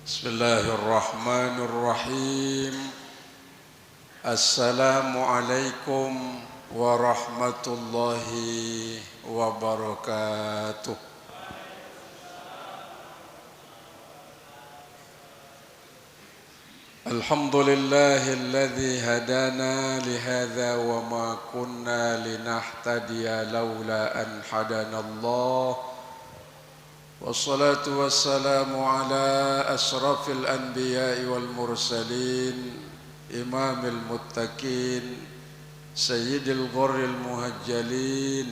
Bismillahirrahmanirrahim. Assalamualaikum warahmatullahi wabarakatuh. Alhamdulillahilladzi hadana lihadza wa ma kunna linahtadiya laula an hadanallah. Wassalatu wassalamu ala asrafil anbiya'i wal mursalin imamil muttaqin sayyidil ghurril muhajjalin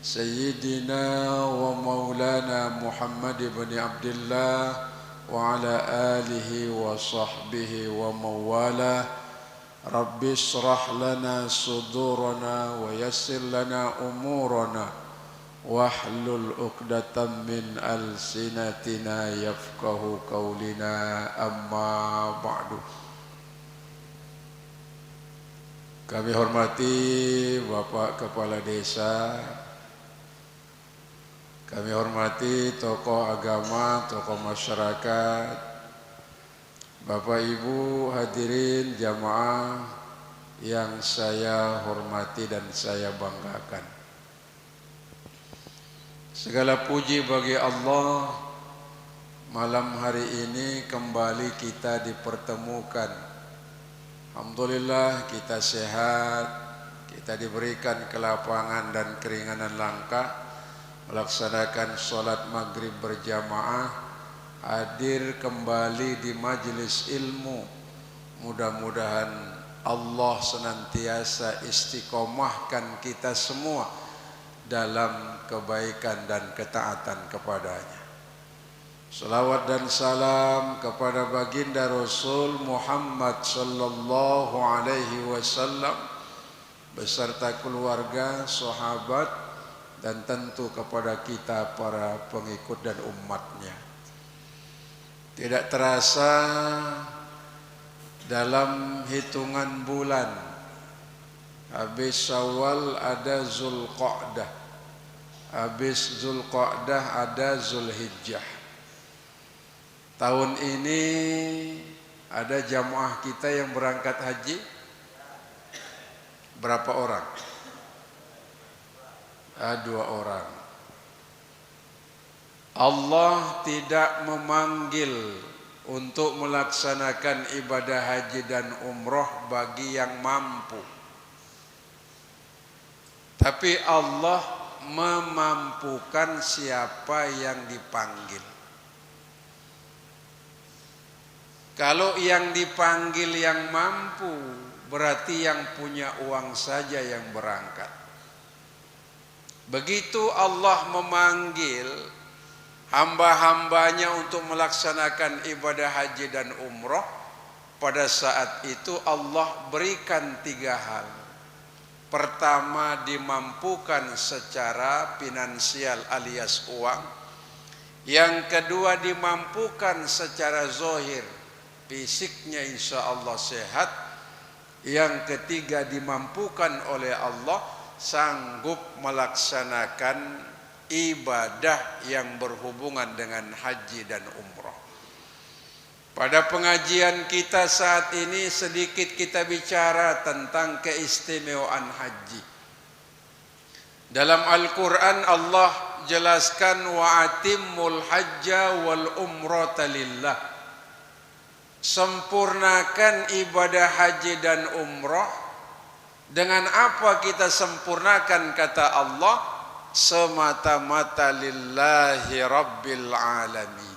sayyidina wa maulana Muhammad ibn Abdullah wa ala alihi wa sahbihi wa mawalah. Rabbi shrah lana sudurana wa yassir lana umurana wahlul 'uqdatam min alsinatina yafqahu qaulina, amma ba'du. Kami hormati Bapak Kepala Desa, kami hormati tokoh agama, tokoh masyarakat, Bapak Ibu hadirin jamaah yang saya hormati dan saya banggakan. Segala puji bagi Allah, malam hari ini kembali kita dipertemukan. Alhamdulillah kita sehat, kita diberikan kelapangan dan keringanan langkah melaksanakan sholat maghrib berjamaah, hadir kembali di majelis ilmu. Mudah-mudahan Allah senantiasa istiqomahkan kita semua dalam kebaikan dan ketaatan kepadanya. Salawat dan salam kepada baginda Rasul Muhammad sallallahu alaihi wasallam beserta keluarga, sahabat, dan tentu kepada kita para pengikut dan umatnya. Tidak terasa dalam hitungan bulan habis Syawal ada Zulqa'dah, habis Zulqa'dah ada Zulhijjah. Tahun ini ada jamaah kita yang berangkat haji. Berapa orang? 2 orang. Allah tidak memanggil untuk melaksanakan ibadah haji dan umroh bagi yang mampu, tapi Allah memampukan siapa yang dipanggil. Kalau yang dipanggil yang mampu, berarti yang punya uang saja yang berangkat. Begitu Allah memanggil hamba-hambanya untuk melaksanakan ibadah haji dan umroh, pada saat itu Allah berikan 3 hal. Pertama, dimampukan secara finansial alias uang. Yang kedua, dimampukan secara zahir, fisiknya insya Allah sehat. Yang ketiga, dimampukan oleh Allah sanggup melaksanakan ibadah yang berhubungan dengan haji dan umroh. Pada pengajian kita saat ini sedikit kita bicara tentang keistimewaan haji. Dalam Al-Quran Allah jelaskan wa atimmul hajja wal umrata lillah. Sempurnakan ibadah haji dan umroh. Dengan apa kita sempurnakan, kata Allah? Semata-mata lillahi rabbil alamin.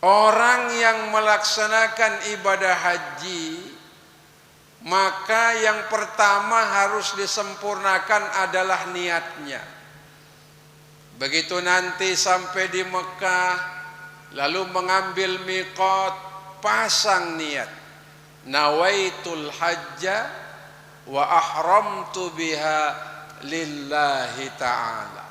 Orang yang melaksanakan ibadah haji, maka yang pertama harus disempurnakan adalah niatnya. Begitu nanti sampai di Mekah, lalu mengambil miqat, pasang niat. Nawaitul hajja wa ahramtu biha lillahi ta'ala.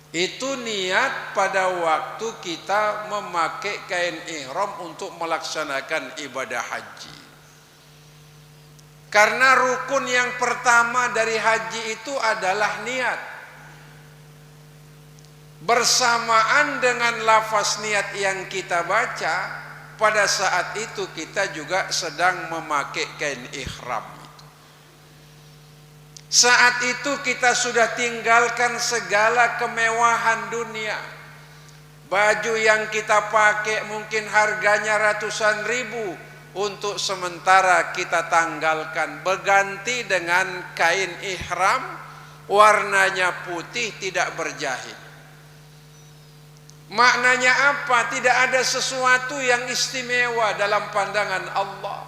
Itu niat pada waktu kita memakai kain ihram untuk melaksanakan ibadah haji. Karena rukun yang pertama dari haji itu adalah niat. bersamaan dengan lafaz niat yang kita baca, pada saat itu kita juga sedang memakai kain ihram. Saat itu kita sudah tinggalkan segala kemewahan dunia. Baju yang kita pakai mungkin harganya ratusan ribu, untuk sementara kita tanggalkan, berganti dengan kain ihram, warnanya putih, tidak berjahit. Maknanya apa? Tidak ada sesuatu yang istimewa dalam pandangan Allah.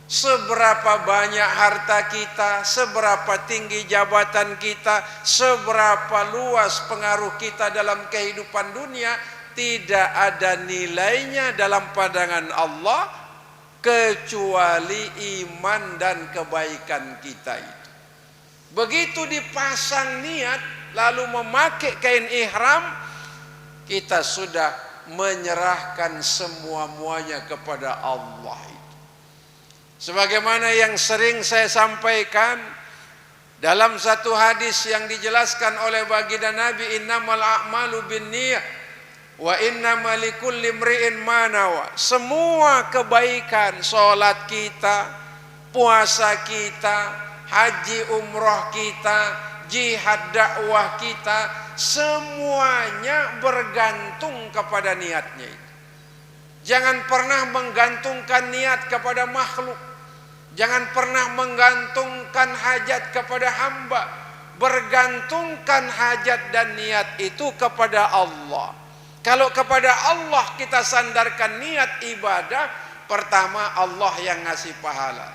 Seberapa banyak harta kita, seberapa tinggi jabatan kita, seberapa luas pengaruh kita dalam kehidupan dunia, tidak ada nilainya dalam pandangan Allah kecuali iman dan kebaikan kita itu. Begitu dipasang niat lalu memakai kain ihram, kita sudah menyerahkan semua-muanya kepada Allah itu. Sebagaimana yang sering saya sampaikan dalam satu hadis yang dijelaskan oleh baginda Nabi, innamal a'malu binniyah wa innamal likulli imri'in ma nawa. Semua kebaikan, salat kita, puasa kita, haji umroh kita, jihad dakwah kita, semuanya bergantung kepada niatnya itu. Jangan pernah menggantungkan niat kepada makhluk. Jangan pernah menggantungkan hajat kepada hamba. Bergantungkan hajat dan niat itu kepada Allah. Kalau kepada Allah kita sandarkan niat ibadah, pertama Allah yang ngasih pahala.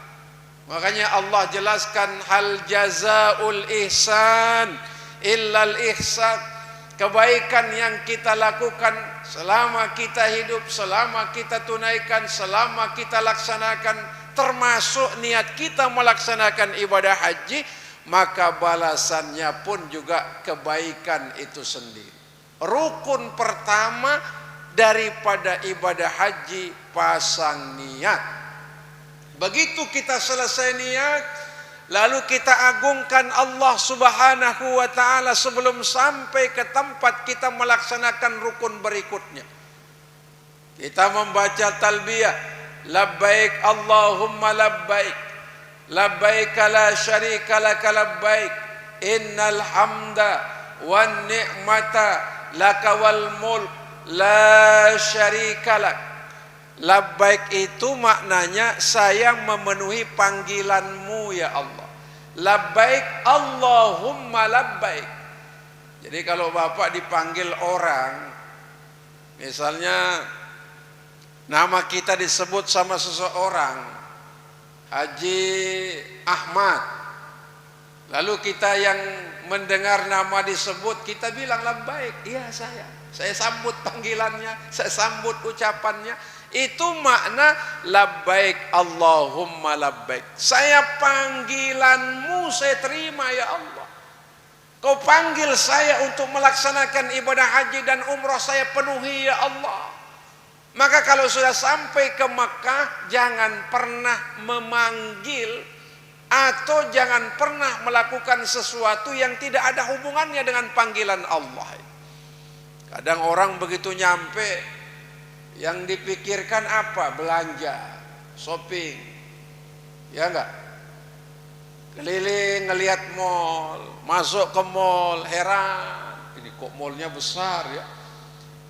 Makanya Allah jelaskan, hal jazaul ihsan illal ihsan. Kebaikan yang kita lakukan selama kita hidup, selama kita tunaikan, selama kita laksanakan, termasuk niat kita melaksanakan ibadah haji, maka balasannya pun juga kebaikan itu sendiri. Rukun pertama daripada ibadah haji, pasang niat. Begitu kita selesai niat, lalu kita agungkan Allah Subhanahu wa ta'ala sebelum sampai ke tempat kita melaksanakan rukun berikutnya. Kita membaca talbiyah, labbaik Allahumma labbaik, labbaik la syarika laka labbaik, innal hamda wan ni'mata laka wal mulk la syarika lak. Labbaik itu maknanya saya memenuhi panggilanmu ya Allah. Labbaik Allahumma labbaik. Jadi kalau Bapak dipanggil orang, misalnya nama kita disebut sama seseorang, Haji Ahmad, lalu kita yang mendengar nama disebut, kita bilang labbaik, iya saya sambut panggilannya, saya sambut ucapannya. Itu makna labbaik Allahumma labbaik. Saya panggilanmu saya terima ya Allah. Kau panggil saya untuk melaksanakan ibadah haji dan umrah, saya penuhi ya Allah. Maka kalau sudah sampai ke Makkah, jangan pernah memanggil atau jangan pernah melakukan sesuatu yang tidak ada hubungannya dengan panggilan Allah. Kadang orang begitu nyampe, yang dipikirkan apa? Belanja, shopping, ya enggak? Keliling ngelihat mall, masuk ke mall, heran, ini kok mallnya besar ya?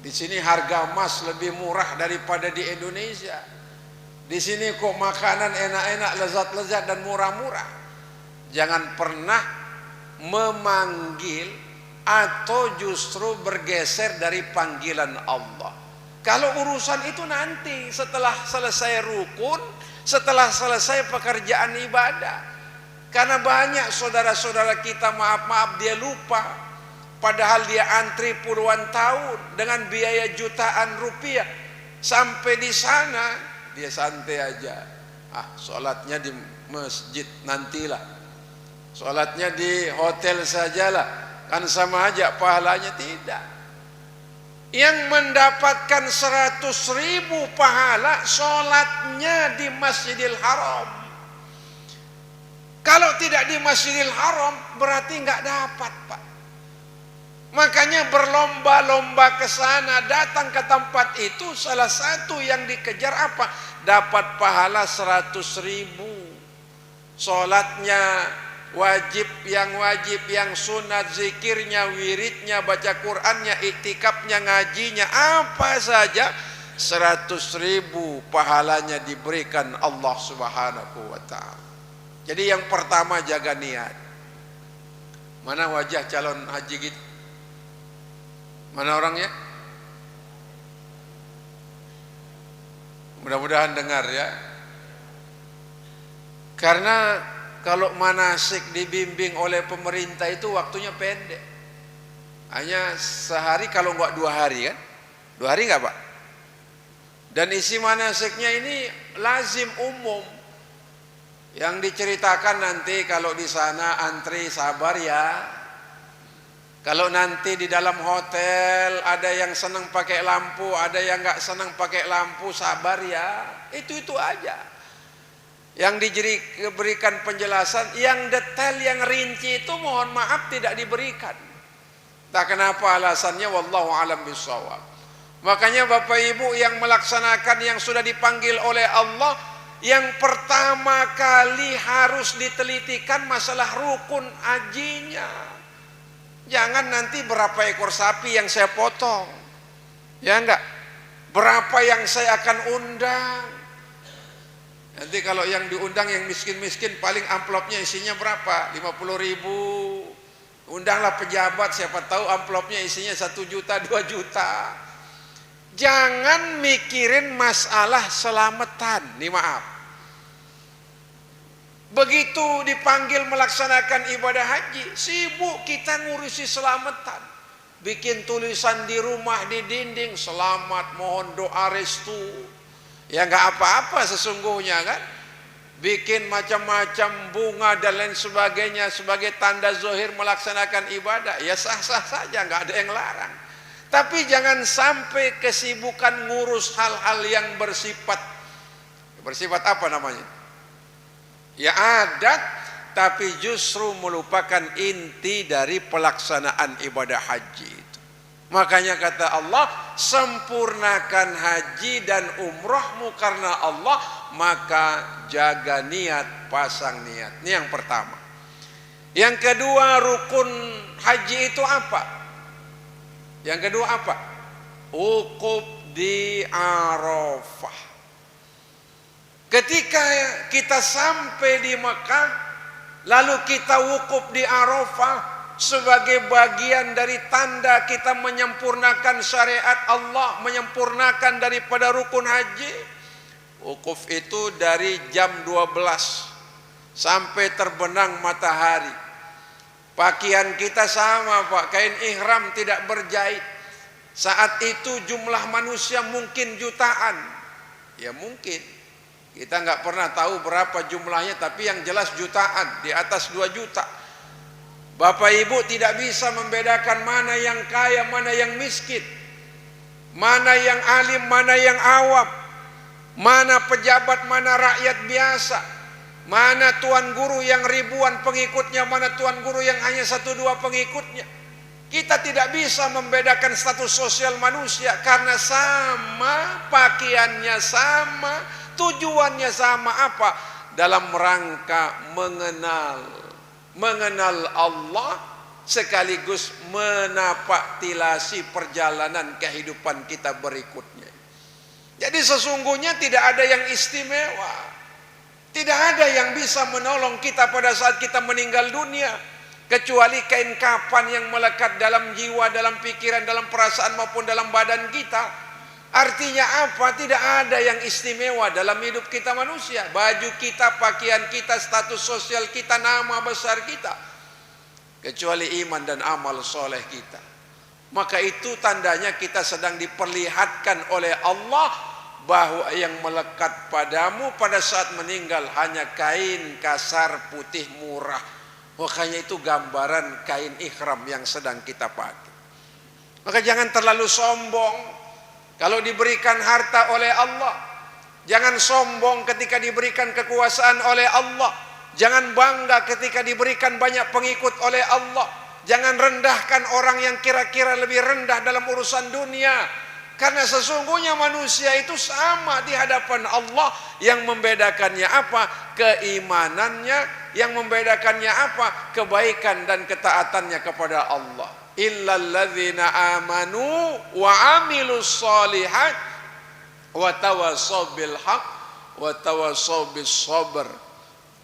Di sini harga emas lebih murah daripada di Indonesia. Di sini kok makanan enak-enak, lezat-lezat dan murah-murah. Jangan pernah memanggil atau justru bergeser dari panggilan Allah. Kalau urusan itu nanti setelah selesai rukun, setelah selesai pekerjaan ibadah. Karena banyak saudara-saudara kita maaf-maaf dia lupa. Padahal dia antri puluhan tahun dengan biaya jutaan rupiah. Sampai di sana dia santai aja. Sholatnya di masjid nantilah. Sholatnya di hotel sajalah. Kan sama aja pahalanya, tidak. Yang mendapatkan 100.000 pahala sholatnya di Masjidil Haram. Kalau tidak di Masjidil Haram berarti nggak dapat, Pak. Makanya berlomba-lomba ke sana, datang ke tempat itu. Salah satu yang dikejar apa? Dapat pahala 100.000. Sholatnya wajib, yang sunat, zikirnya, wiridnya, baca Qur'annya, iktikafnya, ngajinya, apa saja 100.000 pahalanya diberikan Allah Subhanahu wa ta'ala. Jadi yang pertama jaga niat. Mana wajah calon haji gitu? Mana orangnya? Mudah-mudahan dengar ya. Karena kalau manasik dibimbing oleh pemerintah itu waktunya pendek. Hanya sehari kalau enggak 2 hari kan? 2 hari enggak Pak? Dan isi manasiknya ini lazim umum. Yang diceritakan nanti kalau di sana antri sabar ya. Kalau nanti di dalam hotel ada yang senang pakai lampu, ada yang nggak senang pakai lampu, sabar ya. Itu aja. Yang diberikan penjelasan, yang detail, yang rinci itu mohon maaf tidak diberikan. Tak kenapa alasannya, wallahu alam bisawab. Makanya Bapak Ibu yang melaksanakan yang sudah dipanggil oleh Allah, yang pertama kali harus ditelitikan masalah rukun hajinya. Jangan nanti berapa ekor sapi yang saya potong, ya enggak, berapa yang saya akan undang. Nanti kalau yang diundang yang miskin-miskin paling amplopnya isinya berapa? 50.000. Undanglah pejabat, siapa tahu amplopnya isinya 1 juta, 2 juta. Jangan mikirin masalah selamatan, nih maaf. Begitu dipanggil melaksanakan ibadah haji, sibuk kita ngurusi selamatan. Bikin tulisan di rumah, di dinding, selamat, mohon doa restu. Ya nggak apa-apa sesungguhnya kan. Bikin macam-macam bunga dan lain sebagainya sebagai tanda zahir melaksanakan ibadah. Ya sah-sah saja, nggak ada yang larang. Tapi jangan sampai kesibukan ngurus hal-hal yang bersifat apa namanya? Ya adat, tapi justru melupakan inti dari pelaksanaan ibadah haji itu. Makanya kata Allah, sempurnakan haji dan umrahmu karena Allah, maka jaga niat, pasang niat. Ini yang pertama. Yang kedua, rukun haji itu apa? Yang kedua apa? Wukuf di Arafah. Ketika kita sampai di Mekah, lalu kita wukuf di Arafah sebagai bagian dari tanda kita menyempurnakan syariat Allah, menyempurnakan daripada rukun haji. Wukuf itu dari jam 12 sampai terbenam matahari. Pakaian kita sama Pak, kain ihram tidak berjahit. Saat itu jumlah manusia mungkin jutaan. Ya mungkin. Kita nggak pernah tahu berapa jumlahnya, tapi yang jelas jutaan, di atas 2 juta. Bapak Ibu tidak bisa membedakan mana yang kaya, mana yang miskin, mana yang alim, mana yang awam, mana pejabat, mana rakyat biasa, mana tuan guru yang ribuan pengikutnya, mana tuan guru yang hanya 1-2 pengikutnya. Kita tidak bisa membedakan status sosial manusia karena sama, pakaiannya sama, tujuannya sama apa? Dalam rangka mengenal Allah sekaligus menapaktilasi perjalanan kehidupan kita berikutnya. Jadi sesungguhnya tidak ada yang istimewa. Tidak ada yang bisa menolong kita pada saat kita meninggal dunia kecuali kain kafan yang melekat dalam jiwa, dalam pikiran, dalam perasaan maupun dalam badan kita. Artinya apa? Tidak ada yang istimewa dalam hidup kita manusia. Baju kita, pakaian kita, status sosial kita, nama besar kita, kecuali iman dan amal soleh kita. Maka itu tandanya kita sedang diperlihatkan oleh Allah bahwa yang melekat padamu pada saat meninggal hanya kain kasar putih murah. Makanya itu gambaran kain ihram yang sedang kita pakai. Maka jangan terlalu sombong kalau diberikan harta oleh Allah. Jangan sombong ketika diberikan kekuasaan oleh Allah. Jangan bangga ketika diberikan banyak pengikut oleh Allah. Jangan rendahkan orang yang kira-kira lebih rendah dalam urusan dunia. Karena sesungguhnya manusia itu sama di hadapan Allah. Yang membedakannya apa? Keimanannya. Yang membedakannya apa? Kebaikan dan ketaatannya kepada Allah. Illalladzina amanu wa amilus solihat wa tawassaw bil haq wa tawassaw bis sabr.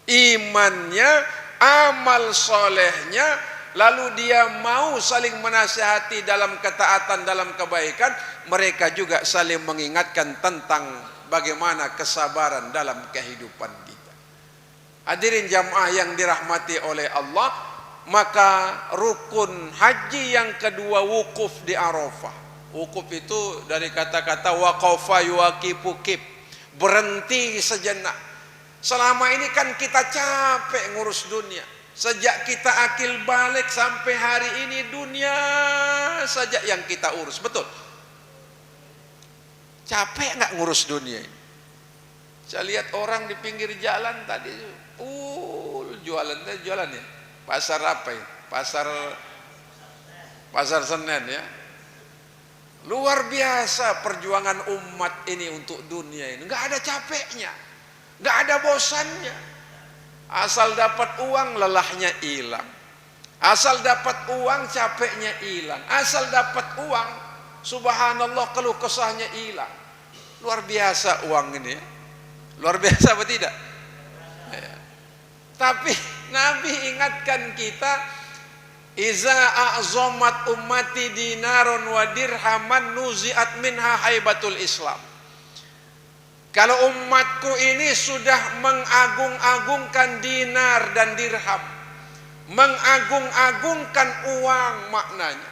Imannya, amal solehnya, lalu dia mau saling menasihati dalam ketaatan, dalam kebaikan, mereka juga saling mengingatkan tentang bagaimana kesabaran dalam kehidupan kita. Hadirin jamaah yang dirahmati oleh Allah, maka rukun haji yang kedua wukuf di Arafah. Wukuf itu dari kata-kata waqafa yuwaqifu qif, berhenti sejenak. Selama ini kan kita capek ngurus dunia. Sejak kita akil balik sampai hari ini dunia saja yang kita urus. Betul? Capek nggak ngurus dunia ini? Saya lihat orang di pinggir jalan tadi, jualan ya. Pasar apa ya? Pasar Senen ya. Luar biasa perjuangan umat ini untuk dunia ini. Nggak ada capeknya, nggak ada bosannya. Asal dapat uang lelahnya hilang. Asal dapat uang capeknya hilang. Asal dapat uang subhanallah keluh kesahnya hilang. Luar biasa uang ini ya. Luar biasa apa tidak? Ya. Tapi Nabi ingatkan kita, iza a'zamat ummati dinarun wa dirhaman nuzi'at minha haibatul Islam. Kalau umatku ini sudah mengagung-agungkan dinar dan dirham, mengagung-agungkan uang maknanya,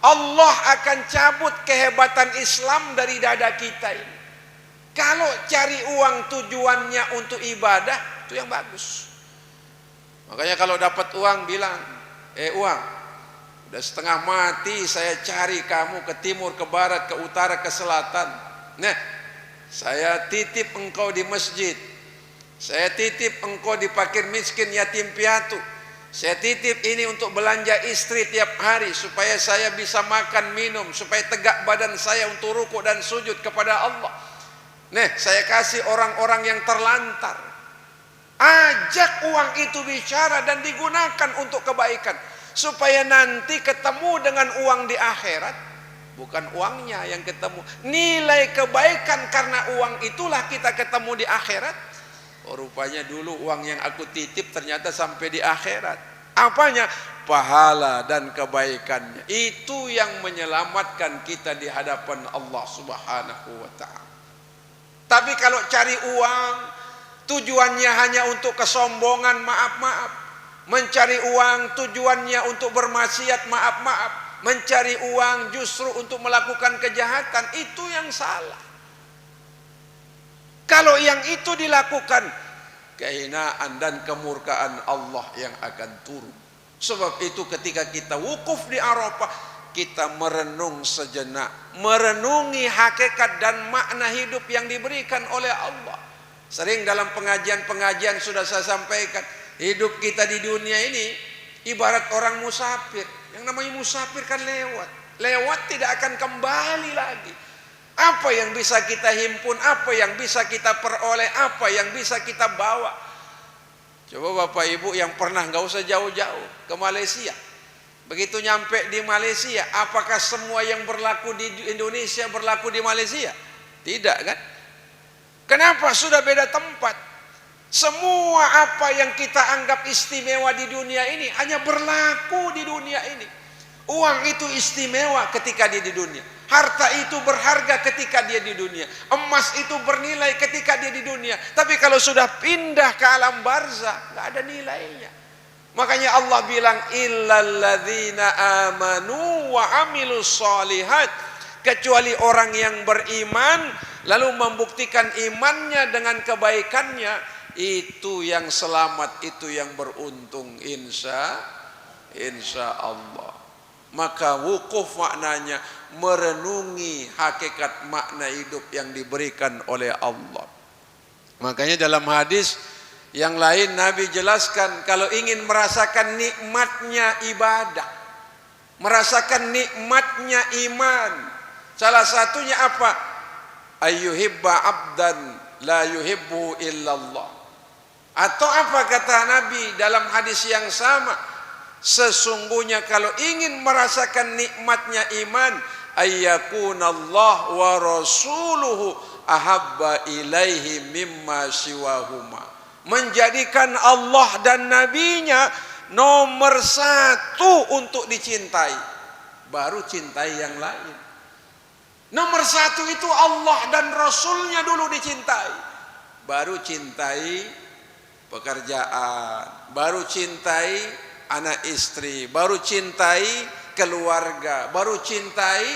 Allah akan cabut kehebatan Islam dari dada kita ini. Kalau cari uang tujuannya untuk ibadah, itu yang bagus. Makanya kalau dapat uang bilang, uang, udah setengah mati saya cari kamu ke timur, ke barat, ke utara, ke selatan. Nah, saya titip engkau di masjid, saya titip engkau di fakir miskin yatim piatu, saya titip ini untuk belanja istri tiap hari supaya saya bisa makan minum, supaya tegak badan saya untuk rukuk dan sujud kepada Allah. Nah, saya kasih orang-orang yang terlantar. Ajak uang itu bicara dan digunakan untuk kebaikan, supaya nanti ketemu dengan uang di akhirat. Bukan uangnya yang ketemu, nilai kebaikan karena uang itulah kita ketemu di akhirat. Oh, rupanya dulu uang yang aku titip ternyata sampai di akhirat. Apanya? Pahala dan kebaikannya. Itu yang menyelamatkan kita di hadapan Allah Subhanahu wa ta'ala. Tapi kalau cari uang tujuannya hanya untuk kesombongan, maaf-maaf. Mencari uang tujuannya untuk bermaksiat, maaf-maaf. Mencari uang justru untuk melakukan kejahatan, itu yang salah. Kalau yang itu dilakukan, kehinaan dan kemurkaan Allah yang akan turun. Sebab itu ketika kita wukuf di Arafah, kita merenung sejenak, merenungi hakikat dan makna hidup yang diberikan oleh Allah. Sering dalam pengajian-pengajian sudah saya sampaikan, hidup kita di dunia ini ibarat orang musafir. Yang namanya musafir kan lewat tidak akan kembali lagi. Apa yang bisa kita himpun, apa yang bisa kita peroleh, apa yang bisa kita bawa. Coba Bapak Ibu yang pernah, nggak usah jauh-jauh ke Malaysia. Begitu nyampe di Malaysia, apakah semua yang berlaku di Indonesia berlaku di Malaysia? Tidak kan? Kenapa? Sudah beda tempat. Semua apa yang kita anggap istimewa di dunia ini hanya berlaku di dunia ini. Uang itu istimewa ketika dia di dunia. Harta itu berharga ketika dia di dunia. Emas itu bernilai ketika dia di dunia. Tapi kalau sudah pindah ke alam barzah, nggak ada nilainya. Makanya Allah bilang illalladzina amanu wa amilus solihat, kecuali orang yang beriman lalu membuktikan imannya dengan kebaikannya, itu yang selamat, itu yang beruntung insya Allah. Maka wukuf maknanya merenungi hakikat makna hidup yang diberikan oleh Allah. Makanya dalam hadis Yang lain Nabi jelaskan kalau ingin merasakan nikmatnya ibadah, merasakan nikmatnya iman, salah satunya apa? Ayyuhibba abdan la yuhibbu illallah. Atau apa kata Nabi dalam hadis yang sama? Sesungguhnya kalau ingin merasakan nikmatnya iman, ayyakunallah wa rasuluhu ahabba ilaihi mimma siwahuma. Menjadikan Allah dan nabinya nomor satu untuk dicintai, baru cintai yang lain. Nomor satu itu Allah dan Rasulnya dulu dicintai, baru cintai pekerjaan, baru cintai anak istri, baru cintai keluarga, baru cintai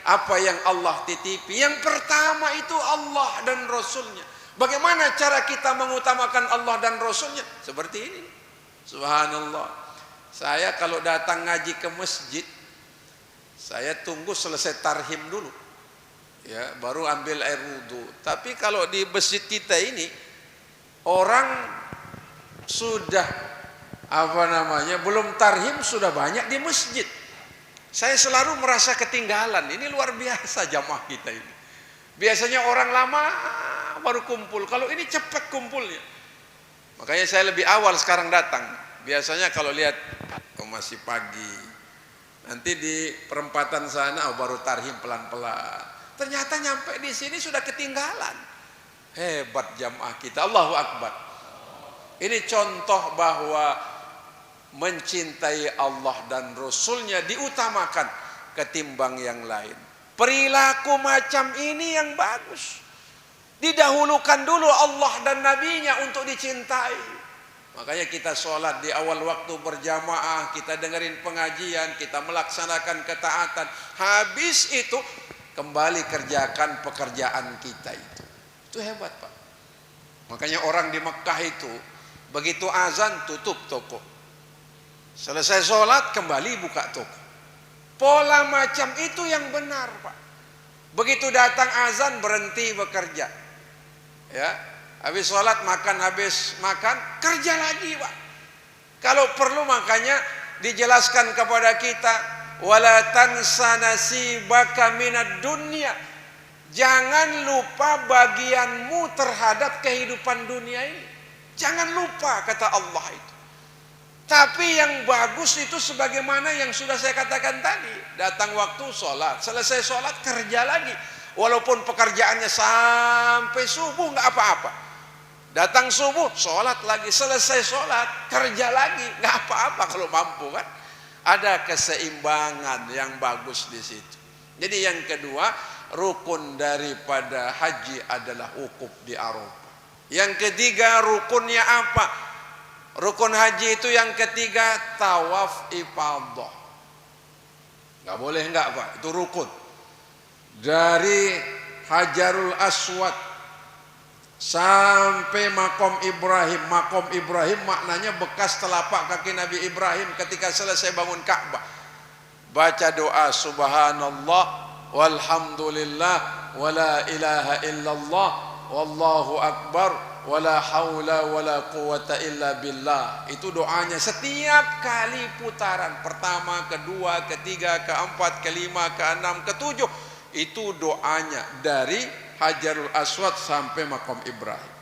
apa yang Allah titipi. Yang pertama itu Allah dan Rasulnya. Bagaimana cara kita mengutamakan Allah dan Rasulnya? Seperti ini. Subhanallah. Saya kalau datang ngaji ke masjid, saya tunggu selesai tarhim dulu, ya, baru ambil air wudhu. Tapi kalau di masjid kita ini, orang sudah belum tarhim sudah banyak di masjid. Saya selalu merasa ketinggalan. Ini luar biasa jamaah kita ini. Biasanya orang lama baru kumpul, kalau ini cepat kumpulnya. Makanya saya lebih awal sekarang datang. Biasanya kalau lihat masih pagi, nanti di perempatan sana baru tarhim pelan-pelan. Ternyata nyampe di sini sudah ketinggalan. Hebat jamaah kita, Allahu Akbar. Ini contoh bahwa mencintai Allah dan Rasulnya diutamakan ketimbang yang lain. Perilaku macam ini yang bagus. Didahulukan dulu Allah dan nabinya untuk dicintai. Makanya kita sholat di awal waktu berjamaah, kita dengerin pengajian, kita melaksanakan ketaatan. Habis itu kembali kerjakan pekerjaan kita itu. Itu hebat, Pak. Makanya orang di Mekah itu begitu azan tutup toko. Selesai sholat kembali buka toko. Pola macam itu yang benar, Pak. Begitu datang azan berhenti bekerja. Ya, habis sholat makan, habis makan kerja lagi, Pak. Kalau perlu makanya dijelaskan kepada kita, wala tansa nasibaka minad dunya. Jangan lupa bagianmu terhadap kehidupan dunia ini. Jangan lupa kata Allah itu. Tapi yang bagus itu sebagaimana yang sudah saya katakan tadi. Datang waktu sholat, selesai sholat kerja lagi. Walaupun pekerjaannya sampai subuh nggak apa-apa. Datang subuh, sholat lagi, selesai sholat, kerja lagi, nggak apa-apa kalau mampu kan. Ada keseimbangan yang bagus di situ. Jadi yang kedua, rukun daripada haji adalah wukuf di Arafah. Yang ketiga, rukunnya apa? Rukun haji itu yang ketiga, tawaf ifadah. Nggak boleh nggak, Pak, itu rukun. Dari Hajarul Aswad sampai makom Ibrahim. Makom Ibrahim maknanya bekas telapak kaki Nabi Ibrahim ketika selesai bangun Ka'bah. Baca doa subhanallah walhamdulillah wala ilaha illallah wallahu akbar wala haula wala quwata illa billah. Itu doanya setiap kali putaran. Pertama, kedua, ketiga, keempat, kelima, keenam, ketujuh. Itu doanya dari Hajarul Aswad sampai makom Ibrahim.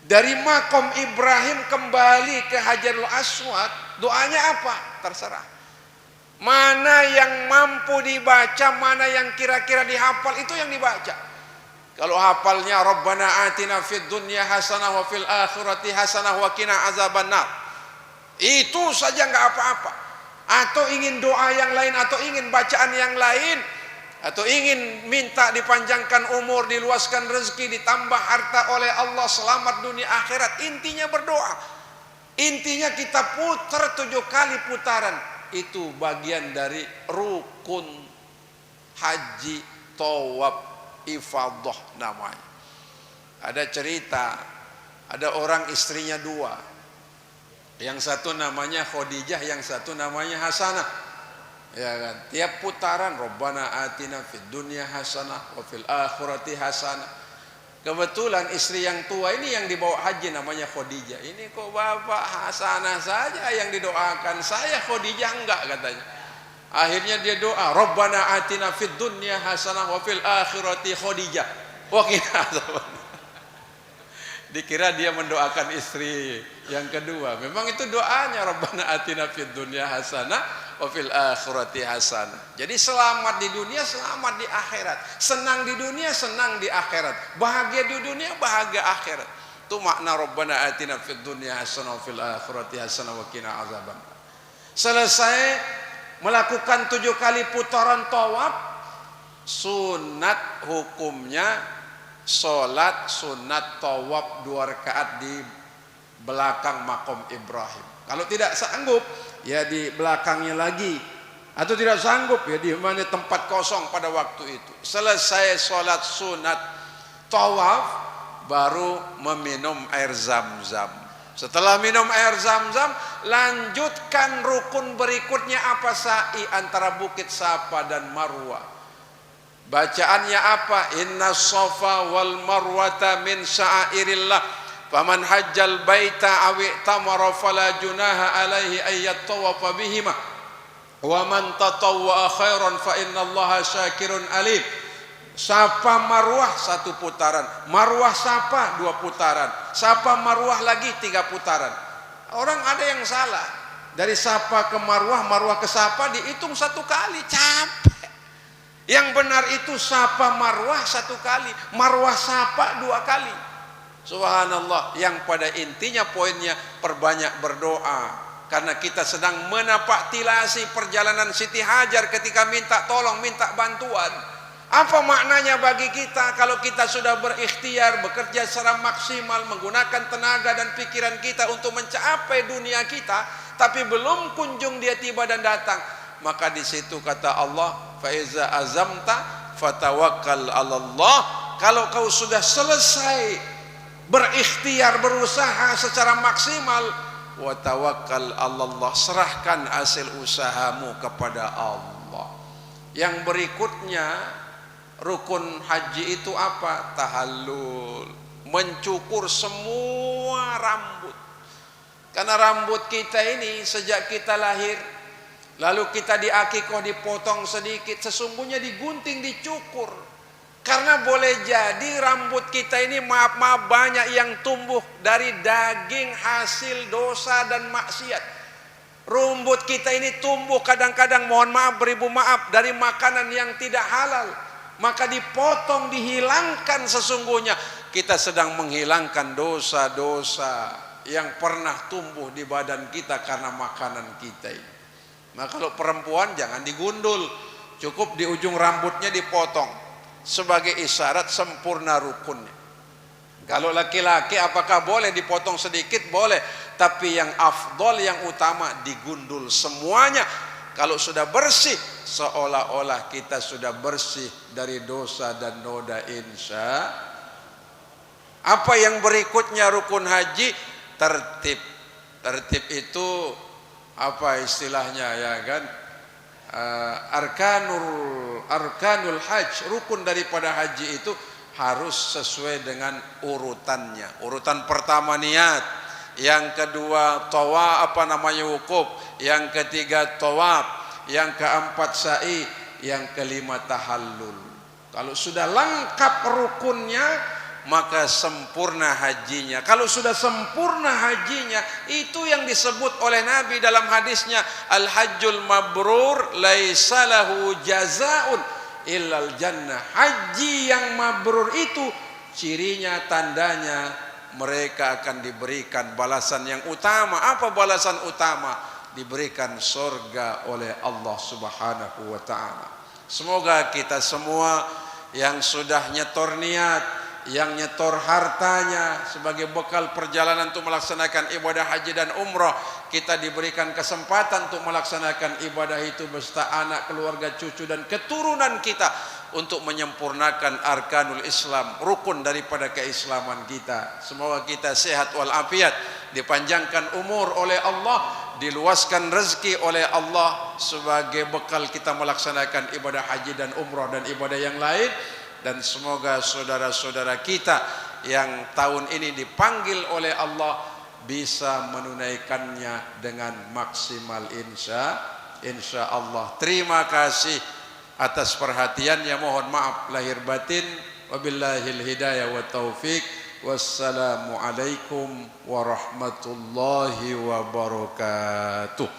Dari makom Ibrahim kembali ke Hajarul Aswad, doanya apa? Terserah. Mana yang mampu dibaca, mana yang kira-kira dihafal, itu yang dibaca. Kalau hafalnya Rabbana atina fid dunya hasanah wa fil akhirati hasanah wa qina azabannar, itu saja nggak apa-apa. Atau ingin doa yang lain, atau ingin bacaan yang lain, atau ingin minta dipanjangkan umur, diluaskan rezeki, ditambah harta oleh Allah, selamat dunia akhirat, intinya berdoa. Intinya kita putar 7 kali putaran. Itu bagian dari rukun haji tawaf ifadah namanya. Ada cerita, ada orang istrinya 2. Yang satu namanya Khadijah, yang satu namanya Hasanah. Ya kan? Tiap putaran Rabbana atina fid dunya hasanah wa fil akhirati hasanah. Kebetulan istri yang tua ini yang dibawa haji namanya Khadijah. Ini kok bapak Hasanah saja yang didoakan, saya Khadijah enggak katanya. Akhirnya dia doa, Rabbana atina fid dunya hasanah wa fil akhirati Khadijah wa qina adzaban. Dikira dia mendoakan istri yang kedua. Memang itu doanya, Rabbana atina fid dunya hasanah wa fil akhirati hasanah. Jadi selamat di dunia, selamat di akhirat. Senang di dunia, senang di akhirat. Bahagia di dunia, bahagia akhirat. Itu makna Rabbana atina fid dunya hasanah wa fil akhirati hasanah wa qina adzaban. Selesai melakukan 7 kali putaran tawaf, sunat hukumnya sholat sunat tawaf 2 rakaat di belakang makom Ibrahim. Kalau tidak sanggup, ya di belakangnya lagi. Atau tidak sanggup, ya di mana tempat kosong pada waktu itu. Selesai sholat sunat tawaf, baru meminum air zam-zam. Setelah minum air zam-zam, lanjutkan rukun berikutnya apa? Sa'i antara Bukit Safa dan Marwah. Bacaannya apa? Inna Safa wal Marwata min sya'airillah. Faman hajjal baita aw i'tamara fala junaha alaihi ay yattawafa bihima. Wa man tatawwa khairan fa innallaha syakirun alim. Safa Marwah 1 putaran, Marwah Safa 2 putaran, Safa Marwah lagi 3 putaran. Orang ada yang salah. Dari Safa ke Marwah, Marwah ke Safa dihitung 1 kali, capek. Yang benar itu Safa Marwah 1 kali, Marwah Safa 2 kali. Subhanallah. Yang pada intinya poinnya perbanyak berdoa, karena kita sedang menapaktilasi perjalanan Siti Hajar ketika minta tolong, minta bantuan. Apa maknanya bagi kita kalau kita sudah berikhtiar, bekerja secara maksimal, menggunakan tenaga dan pikiran kita untuk mencapai dunia kita, tapi belum kunjung dia tiba dan datang? Maka di situ kata Allah, faiza azamta fatawakkal 'alallah. Kalau kau sudah selesai berikhtiar, berusaha secara maksimal, wa tawakkal 'alallah, serahkan hasil usahamu kepada Allah. Yang berikutnya, rukun haji itu apa? Tahallul, mencukur semua rambut. Karena rambut kita ini sejak kita lahir, lalu kita diakikoh, dipotong sedikit, sesungguhnya digunting, dicukur. Karena boleh jadi rambut kita ini maaf-maaf banyak yang tumbuh dari daging hasil dosa dan maksiat. Rambut kita ini tumbuh kadang-kadang, mohon maaf, beribu maaf, dari makanan yang tidak halal. Maka dipotong, dihilangkan, sesungguhnya kita sedang menghilangkan dosa-dosa yang pernah tumbuh di badan kita karena makanan kita ini. Nah, kalau perempuan jangan digundul, cukup di ujung rambutnya dipotong sebagai isyarat sempurna rukunnya. Kalau laki-laki apakah boleh dipotong sedikit? Boleh, tapi yang afdol, yang utama digundul semuanya. Kalau sudah bersih, seolah-olah kita sudah bersih dari dosa dan noda, insya. Apa yang berikutnya rukun haji? Tertib. Tertib itu apa istilahnya, ya kan? Arkanul hajj, rukun daripada haji itu harus sesuai dengan urutannya. Urutan pertama niat, yang kedua wukuf, yang ketiga tawaf, yang keempat sa'i, yang kelima tahallul. Kalau sudah lengkap rukunnya, maka sempurna hajinya. Kalau sudah sempurna hajinya, itu yang disebut oleh Nabi dalam hadisnya, al-hajjul mabrur laisa lahu jazaun illal jannah. Haji yang mabrur itu cirinya, tandanya, mereka akan diberikan balasan yang utama. Apa balasan utama? Diberikan surga oleh Allah Subhanahu wa ta'ala. Semoga kita semua yang sudah nyetor niat, yang nyetor hartanya sebagai bekal perjalanan untuk melaksanakan ibadah haji dan umrah, kita diberikan kesempatan untuk melaksanakan ibadah itu beserta anak, keluarga, cucu dan keturunan kita, untuk menyempurnakan arkanul Islam, rukun daripada keislaman kita. Semoga kita sehat walafiat, dipanjangkan umur oleh Allah, diluaskan rezeki oleh Allah sebagai bekal kita melaksanakan ibadah haji dan umrah dan ibadah yang lain. dan semoga saudara-saudara kita yang tahun ini dipanggil oleh Allah bisa menunaikannya dengan maksimal insya Allah. Terima kasih atas perhatiannya, mohon maaf lahir batin. Wabillahil hidayah wa taufik. Wassalamualaikum warahmatullahi wabarakatuh.